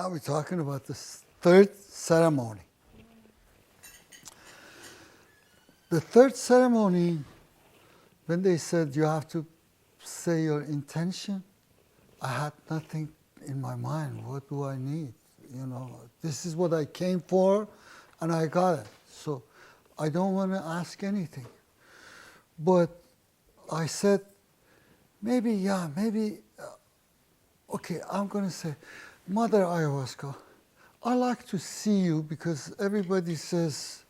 Now we're talking about the third ceremony. The third ceremony, when they said you have to say your intention, I had nothing in my mind. What do I need? You know, this is what I came for, and I got it. So I don't want to ask anything. But I said, maybe, okay, I'm going to say, Mother Ayahuasca, I like to see you because everybody says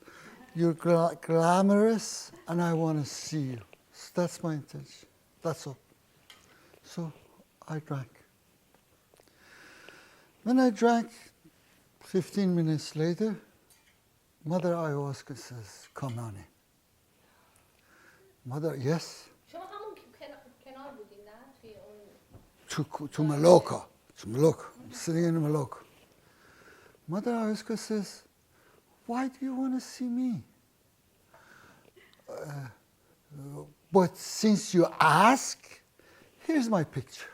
you're glamorous, and I want to see you. So that's my intention. That's all. So I drank. When I drank, 15 minutes later, Mother Ayahuasca says, come on in. Mother, yes? شما همون کنار بودین نه توی اون To Maloka. To Maloka. I'm sitting in Maloka. Mother Ayahuasca says, why do you want to see me? But since you ask, here's my picture.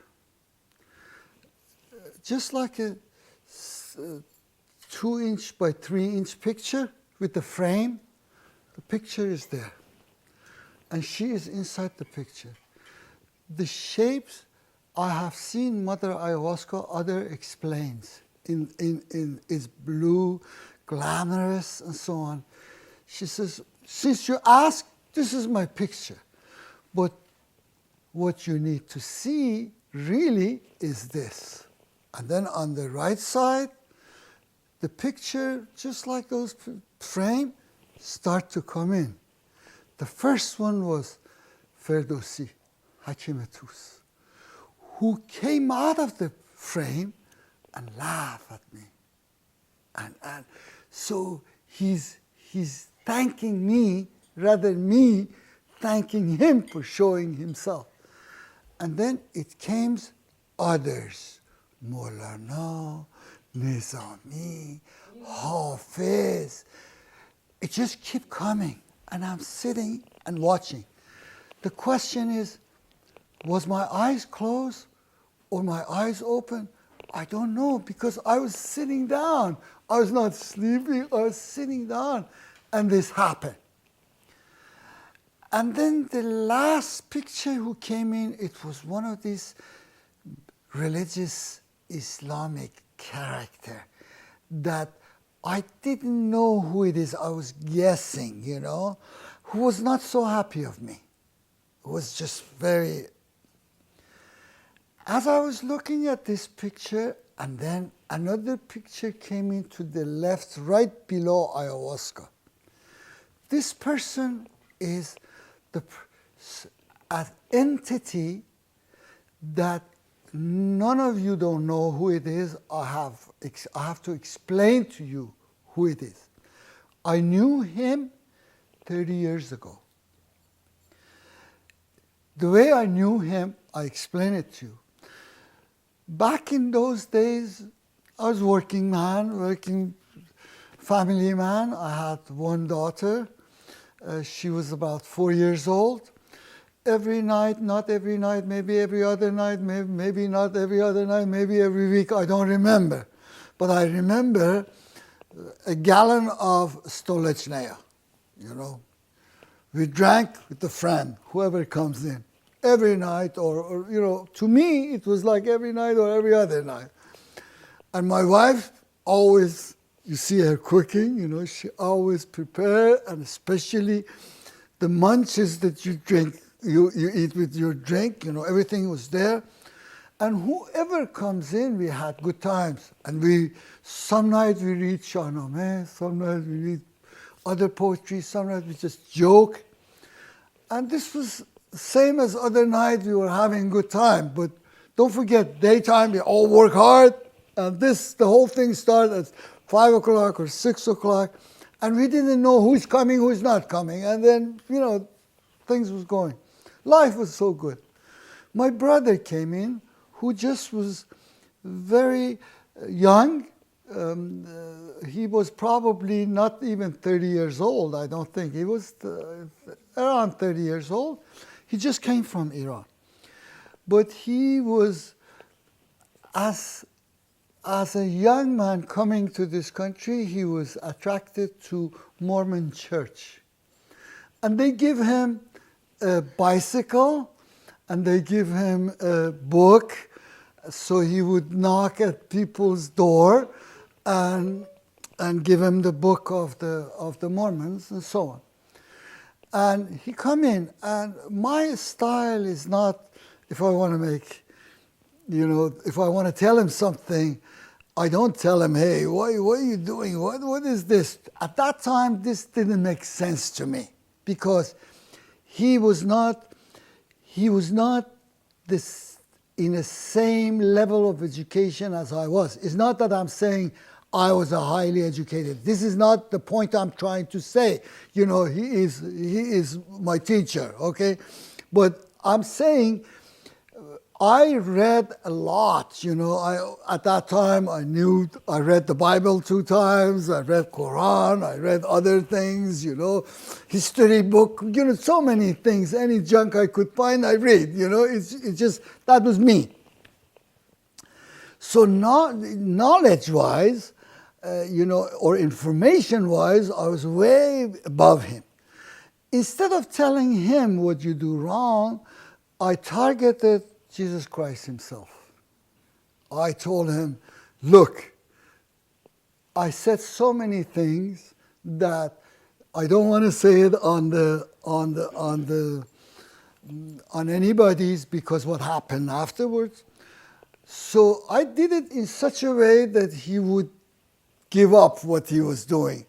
Just like a 2-inch by 3-inch picture with the frame, the picture is there. And she is inside the picture. The shapes, I have seen Mother Ayahuasca, other explains. It's blue, glamorous, and so on. She says, since you ask, this is my picture. But what you need to see really is this. And then on the right side, the picture, just like those frame, start to come in. The first one was Ferdowsi, Hakimetus, who came out of the frame and laughed at me. And so he's thanking me rather than me thanking him for showing himself. And then it came others, Maulana, Nizami, Hafiz. It just kept coming. And I'm sitting and watching. The question is, was my eyes closed or my eyes open? I don't know, because I was sitting down. I was not sleeping, I was sitting down, and this happened. And then the last picture who came in, it was one of these religious Islamic character that I didn't know who it is. I was guessing, you know, who was not so happy of me. It was just very... As I was looking at this picture, and then another picture came into the left, right below Ayahuasca. This person is an entity that none of you don't know who it is. I have to explain to you who it is. I knew him 30 years ago. The way I knew him, I explain it to you. Back in those days, I was working family man. I had one daughter. She was about 4 years old. Every night, not every night, maybe every other night, maybe not every other night, maybe every week, I don't remember. But I remember a gallon of Stolichnaya, you know. We drank with a friend, whoever comes in, every night, or, you know, to me, it was like every night or every other night. And my wife always, you see her cooking, you know, she always prepare, and especially the munches that you drink, you eat with your drink, you know, everything was there. And whoever comes in, we had good times. And some nights we read Shahnameh, some nights we read other poetry, some nights we just joke. And this was the same as other nights, we were having good time. But don't forget, daytime, we all work hard. And the whole thing started at 5 o'clock or 6 o'clock. And we didn't know who's coming, who's not coming. And then, you know, things was going. Life was so good. My brother came in, who just was very young. He was probably not even 30 years old, I don't think. He was around 30 years old. He just came from Iran. But he was as as a young man coming to this country, he was attracted to Mormon church. And they give him a bicycle, and they give him a book, so he would knock at people's door and give him the book of the Mormons and so on. And he come in, and my style is not, if I want to make, if I want to tell him something, I don't tell him, hey, what are you doing? What is this? At that time, this didn't make sense to me, because he was not this in the same level of education as I was. It's not that I'm saying I was a highly educated. This is not the point I'm trying to say. He is my teacher, okay? But I'm saying I read a lot, at that time I read the Bible 2 times, I read Quran, I read other things, history book, so many things, any junk I could find, I read, it's just, that was me. So knowledge-wise, or information-wise, I was way above him. Instead of telling him what you do wrong, I targeted Jesus Christ himself. I told him, look, I said so many things that I don't want to say it on anybody's, because what happened afterwards. So I did it in such a way that he would give up what he was doing.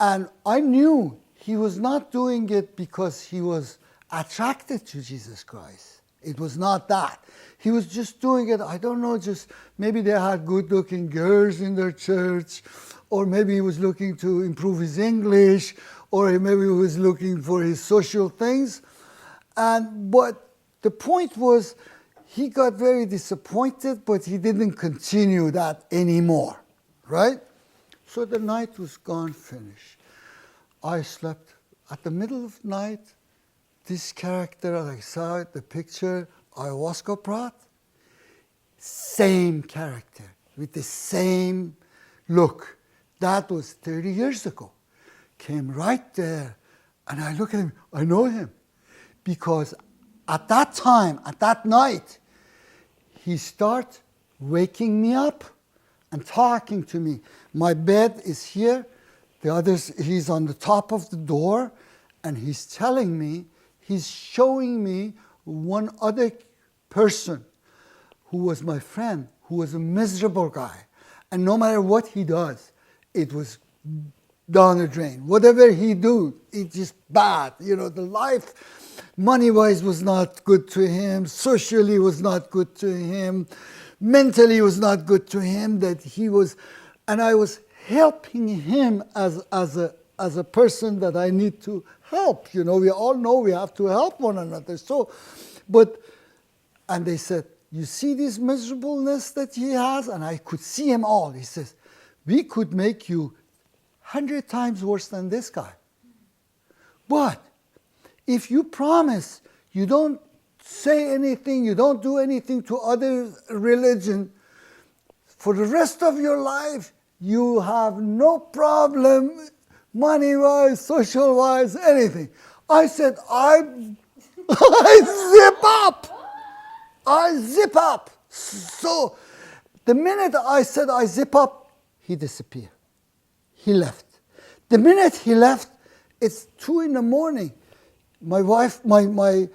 And I knew he was not doing it because he was attracted to Jesus Christ. It was not that. He was just doing it, I don't know, just maybe they had good-looking girls in their church, or maybe he was looking to improve his English, or maybe he was looking for his social things. But the point was, he got very disappointed, but he didn't continue that anymore, right? So the night was gone, finished. I slept. At the middle of the night, this character, as I saw it, the picture, Ayahuasca brought, same character, with the same look. That was 30 years ago. Came right there, and I look at him, I know him. Because at that time, at that night, he started waking me up and talking to me. My bed is here, he's on the top of the door, and he's telling me, he's showing me one other person who was my friend, who was a miserable guy. And no matter what he does, it was down the drain. Whatever he do, it's just bad. The life, money-wise, was not good to him. Socially was not good to him. Mentally was not good to him. And I was helping him as a person that I need to help. We all know we have to help one another. And they said, you see this miserableness that he has? And I could see him all. He says, we could make you 100 times worse than this guy. But if you promise you don't say anything, you don't do anything to other religion, for the rest of your life, you have no problem, money-wise, social-wise, anything. I said, I zip up. I zip up. So the minute I said I zip up, he disappeared. He left. The minute he left, it's 2 a.m. My wife, my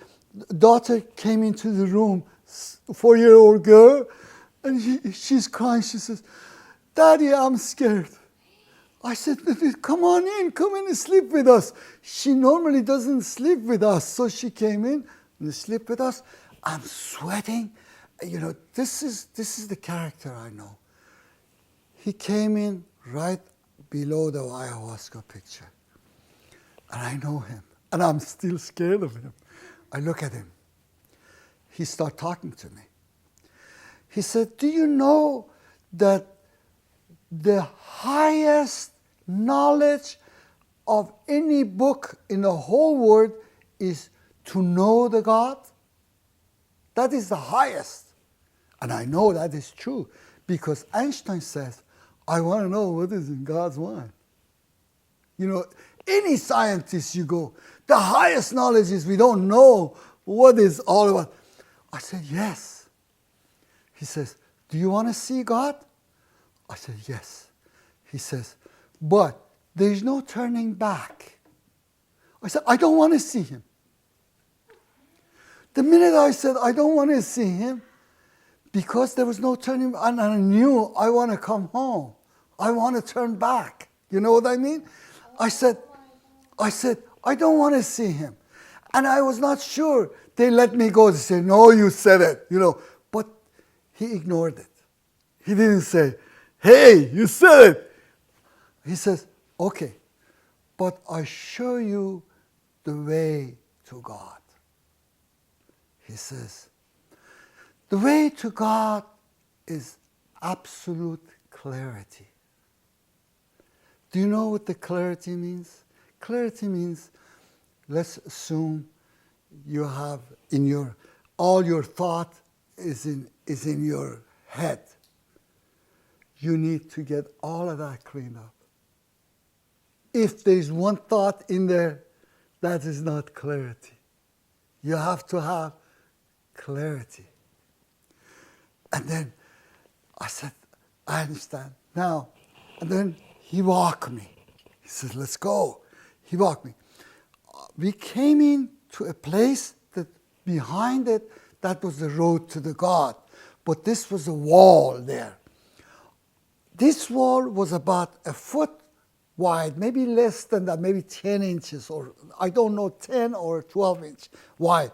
daughter came into the room, 4-year-old girl, and she's crying. She says, Daddy, I'm scared. I said, come on in, come in and sleep with us. She normally doesn't sleep with us, so she came in and slept with us. I'm sweating. This is the character I know. He came in right below the ayahuasca picture. And I know him. And I'm still scared of him. I look at him. He started talking to me. He said, do you know that the highest knowledge of any book in the whole world is to know the God? That is the highest. And I know that is true Because Einstein says, I want to know what is in God's mind. You know, any scientist you go, the highest knowledge is we don't know what is all about. I said, yes. He says, do you want to see God? I said, yes. He says, but there's no turning back. I said, I don't want to see him. The minute I said, I don't want to see him, because there was no turning back, and I knew I want to come home. I want to turn back. You know what I mean? I said, I don't want to see him. And I was not sure. They let me go. They said, no, you said it. You know, but he ignored it. He didn't say, hey, you said it. He says, okay, but I show you the way to God. He says, the way to God is absolute clarity. Do you know what the clarity means? Clarity means, let's assume you have in your, all your thought is in your head. You need to get all of that cleaned up. If there's one thought in there, that is not clarity. You have to have clarity. And then I said, I understand. Now, and then he walked me. He said, let's go. He walked me. We came in to a place that behind it, that was the road to the God. But this was a wall there. This wall was about a foot wide, maybe less than that, maybe 10 inches, or I don't know, 10 or 12 inch wide,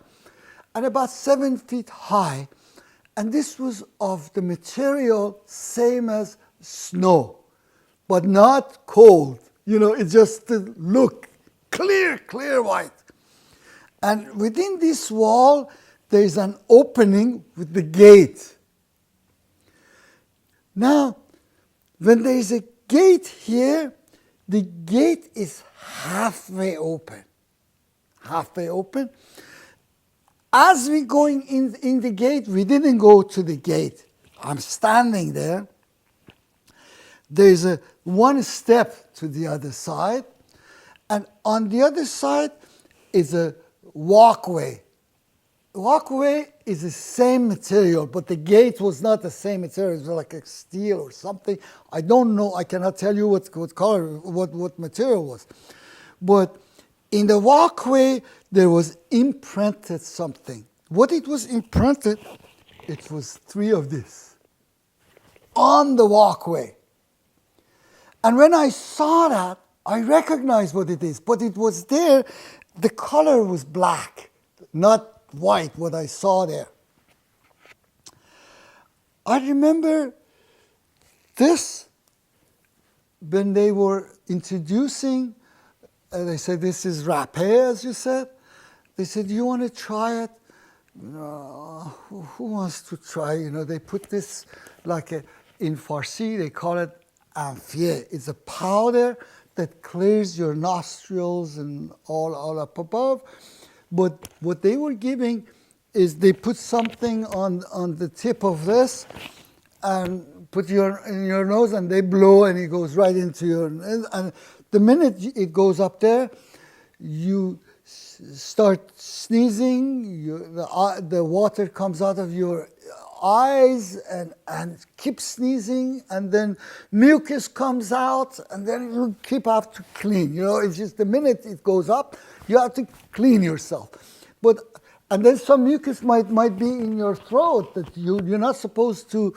and about 7 feet high. And this was of the material same as snow, but not cold. You know, it just looked clear white. And within this wall, there's an opening with the gate. Now, when there's a gate here, the gate is halfway open. Halfway open. As we going in the gate, we didn't go to the gate. I'm standing there. There's a one step to the other side. And on the other side is a walkway. Walkway is the same material, but the gate was not the same material. It was like a steel or something. I don't know. I cannot tell you what color, what material was. But in the walkway, there was imprinted something. What it was imprinted, it was 3 of this on the walkway. And when I saw that, I recognized what it is. But it was there. The color was black, not white, what I saw there. I remember this when they were introducing, they said, this is rapé, as you said. They said, do you want to try it? Who wants to try? You know, they put this like in Farsi, they call it amfier. It's a powder that clears your nostrils and all up above. But what they were giving is they put something on the tip of this and put in your nose, and they blow, and it goes right into your, and the minute it goes up there, you start sneezing, the water comes out of your eyes and keep sneezing, and then mucus comes out, and then you have to clean. You know, it's just the minute it goes up, you have to clean yourself. And then some mucus might be in your throat that you're not supposed to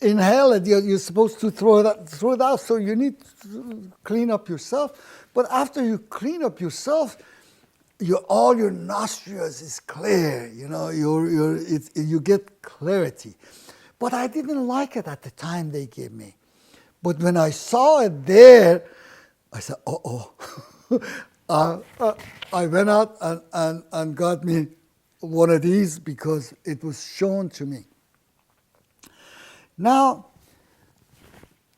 inhale it. You're supposed to throw it out. So you need to clean up yourself. But after you clean up yourself, all your nostrils is clear. You know, you get clarity. But I didn't like it at the time they gave me. But when I saw it there, I said, I went out and got me one of these because it was shown to me. Now,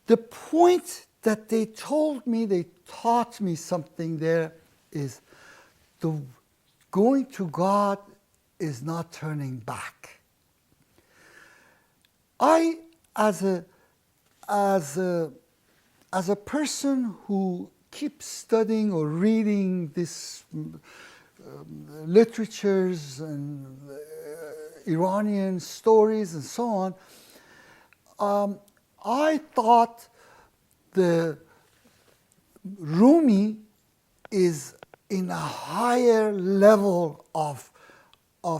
the point that they taught me something there is going to God is not turning back. I as a person who keeps studying or reading these literatures and Iranian stories and so on, I thought the Rumi is in a higher level of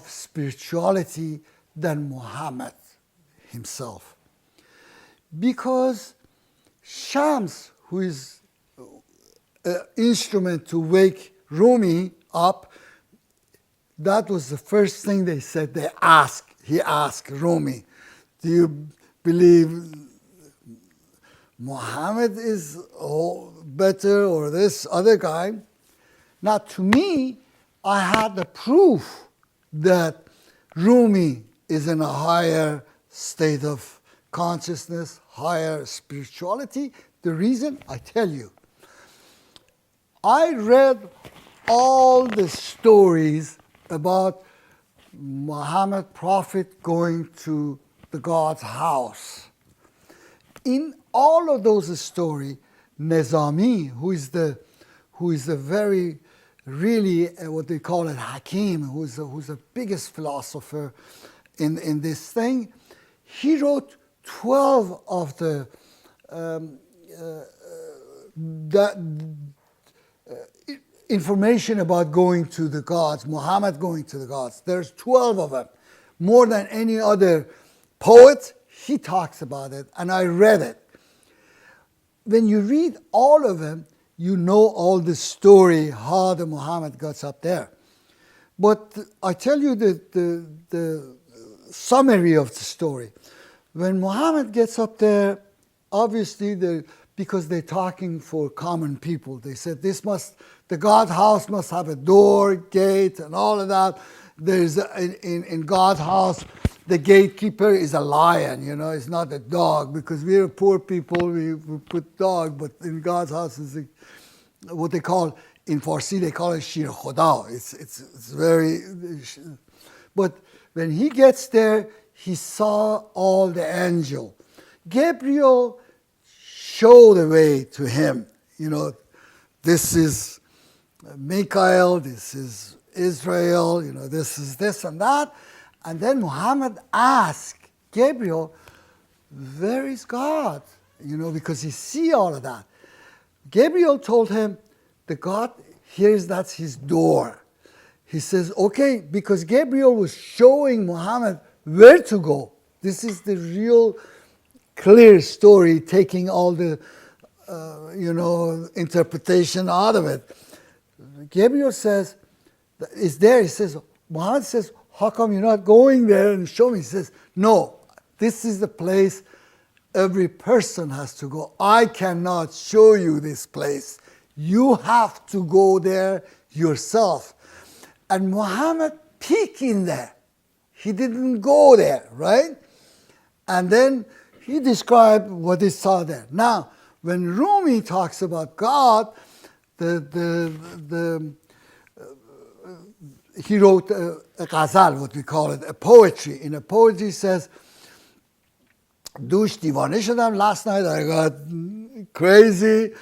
spirituality than Muhammad himself. Because Shams, who is an instrument to wake Rumi up, that was the first thing they said. He asked Rumi, do you believe Muhammad is better or this other guy? Now, to me, I had the proof that Rumi is in a higher state of consciousness, higher spirituality. The reason, I tell you, I read all the stories about Muhammad Prophet going to the God's house. In all of those stories, Nizami, who is the very, really what they call it, Hakim, who's the biggest philosopher in this thing, he wrote 12 of the information about going to the gods, Muhammad going to the gods. There's 12 of them, more than any other poet. He talks about it, and I read it. When you read all of them, you know all the story, how the Muhammad got up there. But I tell you the summary of the story. When Muhammad gets up there, obviously because they're talking for common people, they said the God's house must have a door, gate, and all of that. There's in God's house, the gatekeeper is a lion, it's not a dog, because we're poor people, we put dog, but in God's house is what they call, in Farsi, they call it Shir Khoda. It's very, but when he gets there, he saw all the angel. Gabriel showed the way to him. This is Michael, this is Israel, this is this and that. And then Muhammad asked Gabriel, where is God? Because he see all of that. Gabriel told him, the God, that's his door. He says, okay, because Gabriel was showing Muhammad where to go. This is the real clear story, taking all the, interpretation out of it. Gabriel says, is there, he says, Muhammad says, how come you're not going there and show me? He says, no, this is the place every person has to go. I cannot show you this place. You have to go there yourself. And Muhammad peeked in there. He didn't go there, right? And then he described what he saw there. Now, when Rumi talks about God, he wrote a ghazal, what we call it, a poetry. In a poetry, he says, Dush divane shadam. Last night I got crazy.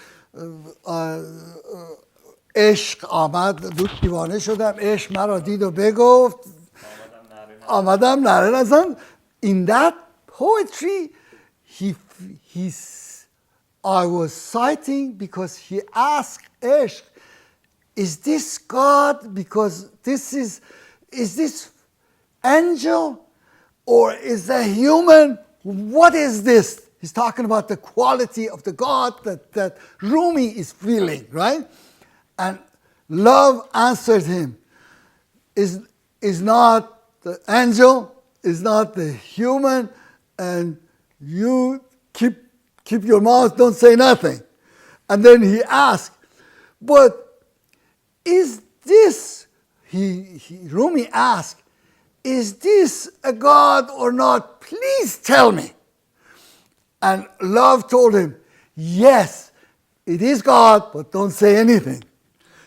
Ishq amad, dush divane shadam. Ishq mara did o begoft. Amadam nare nazan. In that poetry, I was citing because he asked Ishq, is this God? Because is this angel or is that human? What is this? He's talking about the quality of the God that Rumi is feeling, right? And love answered him, is not the angel, is not the human, and you keep your mouth, don't say nothing. And then he asked, but is this, Rumi asked, is this a God or not? Please tell me. And love told him, yes, it is God, but don't say anything.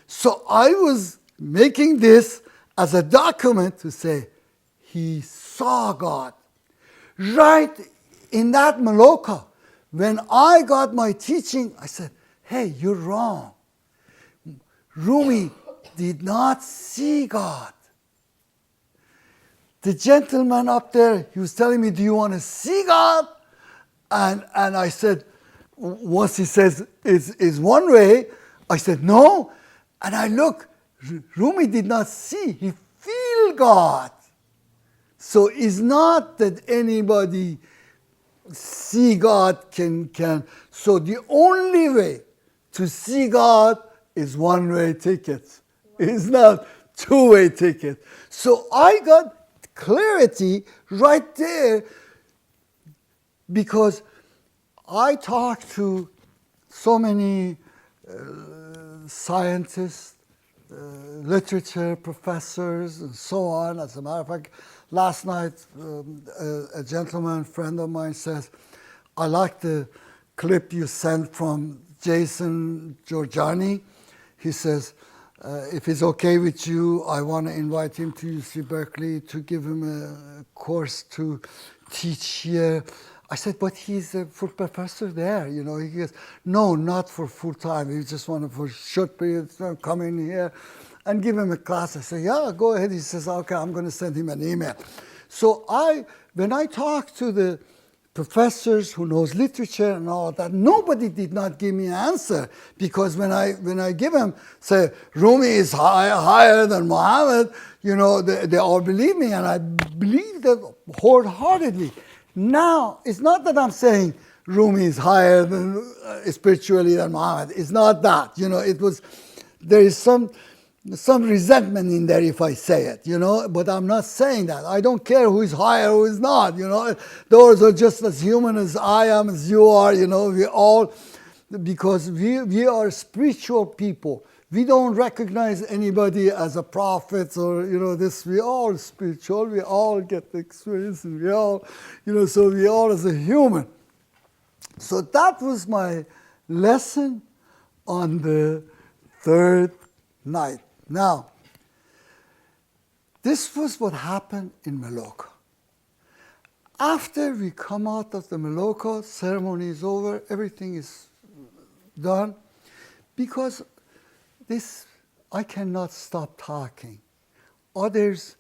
So I was making this as a document to say, he saw God. Right in that Maloka, when I got my teaching, I said, hey, you're wrong. Rumi did not see God. The gentleman up there, he was telling me, do you want to see God? And I said, once he says, is one way, I said, no. And I look, Rumi did not see, he feel God. So it's not that anybody see God can. So the only way to see God is one-way ticket. It's not two-way ticket. So I got clarity right there because I talked to so many scientists, literature professors, and so on. As a matter of fact, last night a gentleman friend of mine says, I like the clip you sent from Jason Giorgiani. He says, if it's okay with you, I want to invite him to UC Berkeley to give him a course to teach here. I said, but he's a full professor there, you know. He goes, no, not for full time. He just wanted for short periods to come in here and give him a class. I said, yeah, go ahead. He says, okay, I'm going to send him an email. So when I talked to the professors who knows literature and all that, nobody did not give me an answer, because when I give them, say, Rumi is higher than Muhammad, you know, they all believe me, and I believe that wholeheartedly. Now, it's not that I'm saying Rumi is higher than spiritually than Muhammad. It's not that, you know. There is some resentment in there if I say it, you know, but I'm not saying that. I don't care who is higher, who is not, you know. Those are just as human as I am, as you are, you know. We all, because we are spiritual people. We don't recognize anybody as a prophet or, you know, this. We all spiritual. We all get the experience, and we all, you know, so we all as a human. So that was my lesson on the third night. Now, this was what happened in Maloka. After we come out of the Maloka, ceremony is over, everything is done, because I cannot stop talking. Others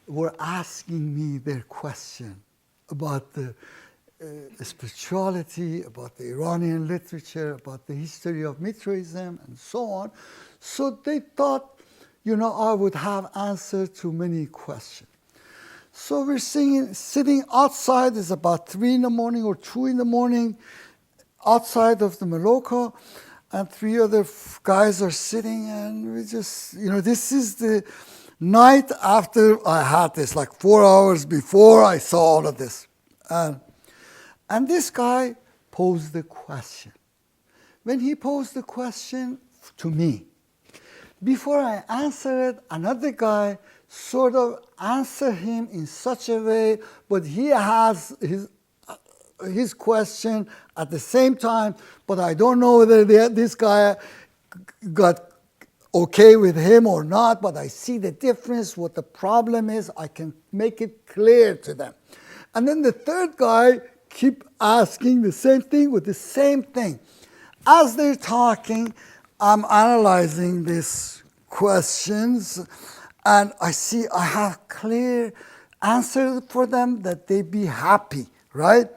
were asking me their question about the spirituality, about the Iranian literature, about the history of Mithraism, and so on. So they thought, you know, I would have answers to many questions. So we're sitting outside. It's about 3 in the morning or 2 in the morning, outside of the Maloka, and 3 other guys are sitting, and we just, you know, this is the night after I had this, like 4 hours before I saw all of this. And this guy posed the question. When he posed the question to me, before I answered it, another guy sort of answered him in such a way, but he has his question at the same time, but I don't know whether this guy got okay with him or not, but I see the difference, what the problem is, I can make it clear to them. And then the third guy keep asking the same thing with the same thing. As they're talking, I'm analyzing these questions, and I see I have clear answers for them that they be happy, right?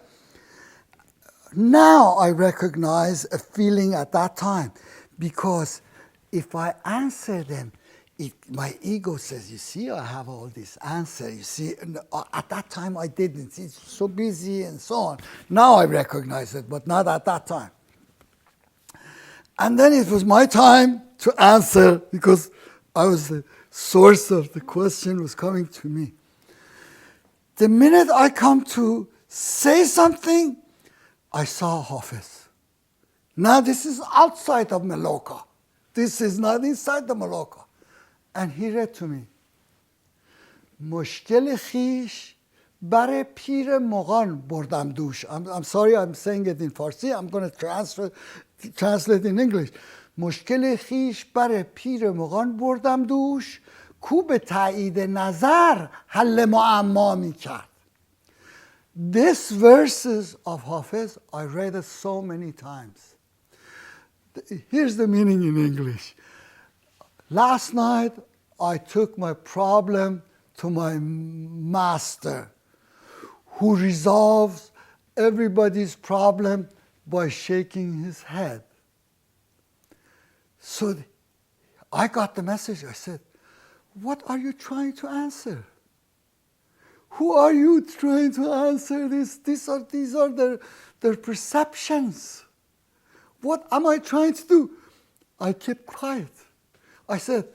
Now I recognize a feeling at that time, because if I answer them, my ego says, you see, I have all these answers. You see, at that time I didn't. It's so busy and so on. Now I recognize it, but not at that time. And then it was my time to answer, because I was the source of the question was coming to me. The minute I come to say something, I saw Hafiz. Now this is outside of Maloka. This is not inside the Maloka. And he read to me, مشکل خیش بر پیر مغان بردم دوش. I'm sorry, I'm saying it in Farsi. I'm going to translate in English. مشکل خیش بر پیر مغان بردم دوش، کو به تایید نظر حل معما می کرد. This verses of Hafiz, I read it so many times. Here's the meaning in English. Last night, I took my problem to my master, who resolves everybody's problem by shaking his head. So I got the message. I said, what are you trying to answer? Who are you trying to answer this? These are their perceptions. What am I trying to do? I kept quiet. I said,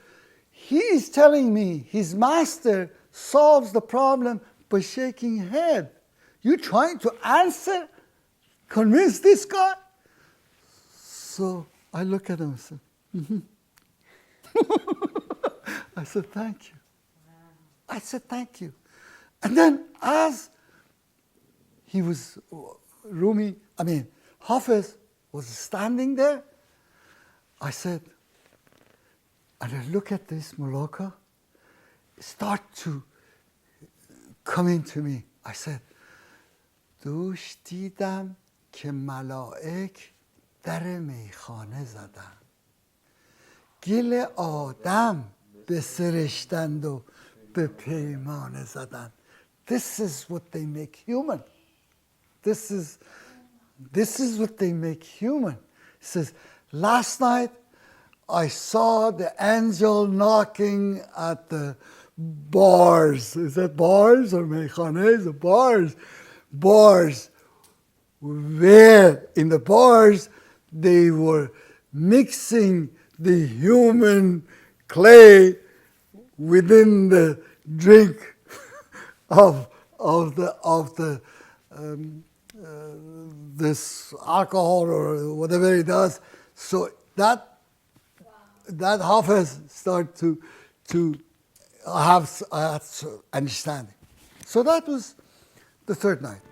he is telling me his master solves the problem by shaking head. You trying to answer? Convince this guy? So I look at him and said, I said, thank you. I said, thank you. And then as he was, Hafiz was standing there, I said, and I look at this Morocco, start to come into me. I said, دوش دیدم که ملائک در میخانه زدن گل آدم به سرشتند و به پیمانه زدن. This is what they make human. This is what they make human. He says, last night I saw the angel knocking at the bars. Is that bars or meikhane? Bars. Bars. Where in the bars they were mixing the human clay within the drink of this alcohol or whatever it does. So that Hafiz start to have understanding. So that was the third night.